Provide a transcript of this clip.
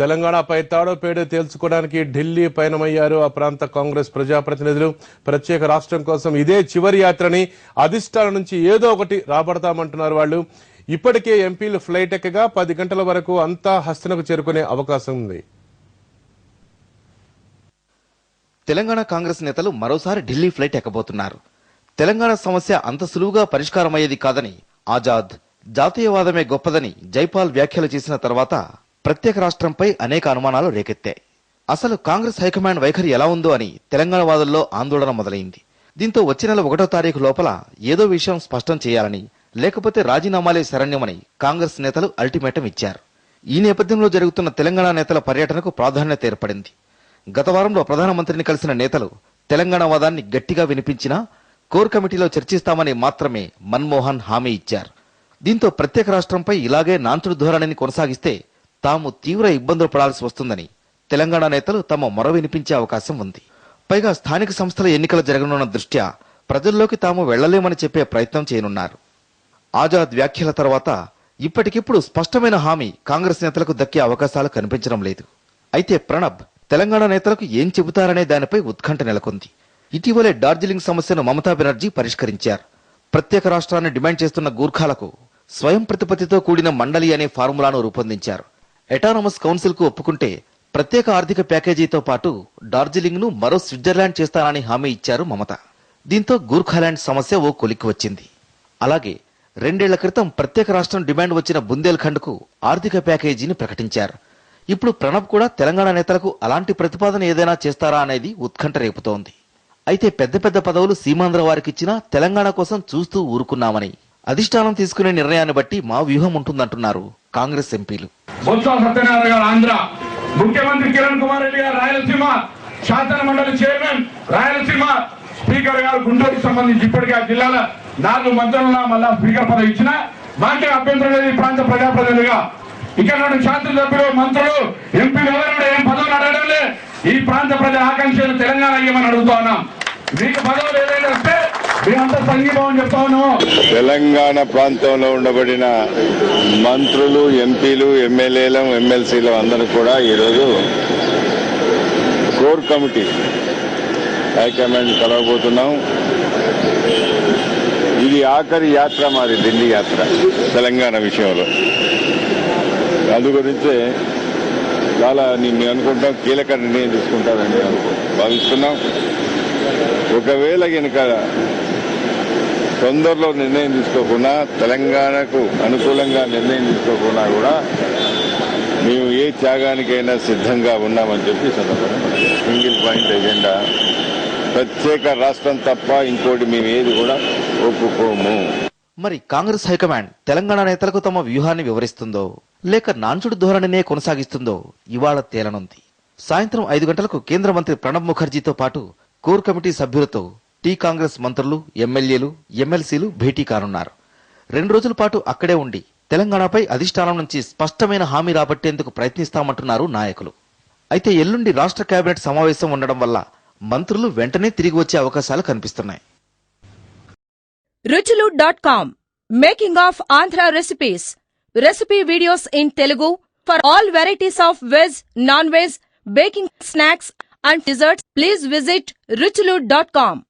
తెలంగాణపై తాడో పేడో తేల్చుకోవడానికి ఢిల్లీ పయనమయ్యారు ఆ ప్రాంత కాంగ్రెస్ ప్రజాప్రతినిధులు. ప్రత్యేక రాష్ట్రం కోసం ఇదే చివరి యాత్రని, అధిష్టానం నుంచి ఏదో ఒకటి రాబడతామంటున్నారు వాళ్ళు. ఇప్పటికే ఎంపీలు ఫ్లైట్ ఎక్కగా 10 గంటల వరకు అంతా హస్తనకు చేరుకునే అవకాశం ఉంది. తెలంగాణ కాంగ్రెస్ నేతలు మరోసారి ఢిల్లీ ఫ్లైట్ ఎక్కబోతున్నారు. తెలంగాణ సమస్య అంత సులువుగా పరిష్కారమయ్యేది కాదని, ఆజాద్ జాతీయవాదమే గొప్పదని జైపాల్ వ్యాఖ్యలు చేసిన తర్వాత ప్రత్యేక రాష్ట్రంపై అనేక అనుమానాలు రేకెత్తాయి. అసలు కాంగ్రెస్ హైకమాండ్ వైఖరి ఎలా ఉందో అని తెలంగాణ వాదుల్లో ఆందోళన మొదలైంది. దీంతో వచ్చే నెల 1వ తారీఖు లోపల ఏదో విషయం స్పష్టం చేయాలని, లేకపోతే రాజీనామాలే శరణ్యమని కాంగ్రెస్ నేతలు అల్టిమేటం ఇచ్చారు. ఈ నేపథ్యంలో జరుగుతున్న తెలంగాణ నేతల పర్యటనకు ప్రాధాన్యత ఏర్పడింది. గత వారంలో ప్రధానమంత్రిని కలిసిన నేతలు తెలంగాణ వాదాన్ని గట్టిగా వినిపించినా కోర్ కమిటీలో చర్చిస్తామని మాత్రమే మన్మోహన్ హామీ ఇచ్చారు. దీంతో ప్రత్యేక రాష్ట్రంపై ఇలాగే నాంచుడు ధోరణిని కొనసాగిస్తే తాము తీవ్ర ఇబ్బందులు పడాల్సి వస్తుందని తెలంగాణ నేతలు తమ మొర వినిపించే అవకాశం ఉంది. పైగా స్థానిక సంస్థల ఎన్నికలు జరగనున్న దృష్ట్యా ప్రజల్లోకి తాము వెళ్లలేమని చెప్పే ప్రయత్నం చేయనున్నారు. ఆజాద్ వ్యాఖ్యల తర్వాత ఇప్పటికిప్పుడు స్పష్టమైన హామీ కాంగ్రెస్ నేతలకు దక్కే అవకాశాలు కనిపించడం లేదు. అయితే ప్రణబ్ తెలంగాణ నేతలకు ఏం చెబుతారనే దానిపై ఉత్కంఠ నెలకొంది. ఇటీవలే డార్జిలింగ్ సమస్యను మమతా బెనర్జీ పరిష్కరించారు. ప్రత్యేక రాష్ట్రాన్ని డిమాండ్ చేస్తున్న గూర్ఖాలకు స్వయం ప్రతిపత్తితో కూడిన మండలి అనే ఫార్ములాను రూపొందించారు. ఎటానమస్ కౌన్సిల్ కు ఒప్పుకుంటే ప్రత్యేక ఆర్థిక ప్యాకేజీతో పాటు డార్జిలింగ్ ను మరో స్విట్జర్లాండ్ చేస్తానని హామీ ఇచ్చారు మమత. దీంతో గూర్ఖాలాండ్ సమస్య ఓ కొలిక్కి వచ్చింది. అలాగే 2 ఏళ్ల క్రితం ప్రత్యేక రాష్ట్రం డిమాండ్ వచ్చిన బుందేల్ఖండ్ కు ఆర్థిక ప్యాకేజీని ప్రకటించారు. ఇప్పుడు ప్రణబ్ కూడా తెలంగాణ నేతలకు అలాంటి ప్రతిపాదన ఏదైనా చేస్తారా అనేది ఉత్కంఠ రేపుతోంది. అయితే పెద్ద పెద్ద పదవులు సీమాంధ్ర వారికిచ్చినా తెలంగాణ కోసం చూస్తూ ఊరుకున్నామని, అధిష్టానం తీసుకునే నిర్ణయాన్ని బట్టి మా వ్యూహం ఉంటుందంటున్నారు కాంగ్రెస్ ఎంపీలు. బొత్స సత్యనారాయణ గారు ఆంధ్ర, ముఖ్యమంత్రి కిరణ్ కుమార్ రెడ్డి గారు రాయలసీమ, శాసన మండలి చైర్మన్ రాయలసీమ, స్పీకర్ గారు గుంటూరుకు సంబంధించి ఇప్పటికే ఆ జిల్లాల 4 మంత్రులను మళ్ళా స్పీకర్ పదవి ఇచ్చిన మాకే అభ్యంతరం లేదు. ఈ ప్రాంత ప్రజాప్రతినిధిగా ఇక్కడ నుండి శాసనసభ్యులు, మంత్రులు, ఎంపీలు ఎవరైనా ఏం పదవులు అడగడం లే. ఈ ప్రాంత ప్రజల ఆకాంక్షలు తెలంగాణ అయ్యమని అడుగుతా ఉన్నాం. మీకు పదవులు ఏదైనా వస్తే మేమంతా సంఘీభావం చెప్తా ఉన్నాము. తెలంగాణ ప్రాంతంలో ఉండబడిన మంత్రులు, ఎంపీలు, ఎమ్మెల్యేలు, ఎమ్మెల్సీలు అందరూ కూడా ఈరోజు కోర్ కమిటీ హైకమాండ్ కలవబోతున్నాం. ఇది ఆఖరి యాత్ర, మాది ఢిల్లీ యాత్ర తెలంగాణ విషయంలో. అందు గురించే చాలా మేము అనుకుంటాం కీలక నిర్ణయం తీసుకుంటారని భావిస్తున్నాం. ఒకవేళ కనుక తొందరలో నిర్ణయం తీసుకోకుండా, తెలంగాణకు అనుకూలంగా నిర్ణయం తీసుకోకుండా కూడా మేము ఏ త్యాగానికైనా సిద్ధంగా ఉన్నామని చెప్పి సందర్భంగా సింగిల్ పాయింట్ ఎజెండా, ప్రత్యేక రాష్ట్రం తప్ప ఇంకోటి మేము ఏది కూడా ఒప్పుకోము. మరి కాంగ్రెస్ హైకమాండ్ తెలంగాణ నేతలకు తమ వ్యూహాన్ని వివరిస్తుందో, లేక నాంచుడు ధోరణినే కొనసాగిస్తుందో ఇవాళ తేలనుంది. సాయంత్రం 5 గంటలకు కేంద్ర మంత్రి ప్రణబ్ ముఖర్జీతో పాటు కోర్ కమిటీ సభ్యులతో టీ కాంగ్రెస్ మంత్రులు, ఎమ్మెల్యేలు, ఎమ్మెల్సీలు భేటీ కానున్నారు. 2 రోజుల పాటు అక్కడే ఉండి తెలంగాణపై అధిష్టానం నుంచి స్పష్టమైన హామీ రాబట్టేందుకు ప్రయత్నిస్తామంటున్నారు నాయకులు. అయితే ఎల్లుండి రాష్ట్ర కేబినెట్ సమావేశం ఉండడం వల్ల మంత్రులు వెంటనే తిరిగి వచ్చే అవకాశాలు కనిపిస్తున్నాయి. ruchulu.com Making of Andhra recipes. Recipe videos in Telugu for all varieties of veg, non-veg, baking snacks and desserts. Please visit ruchulu.com.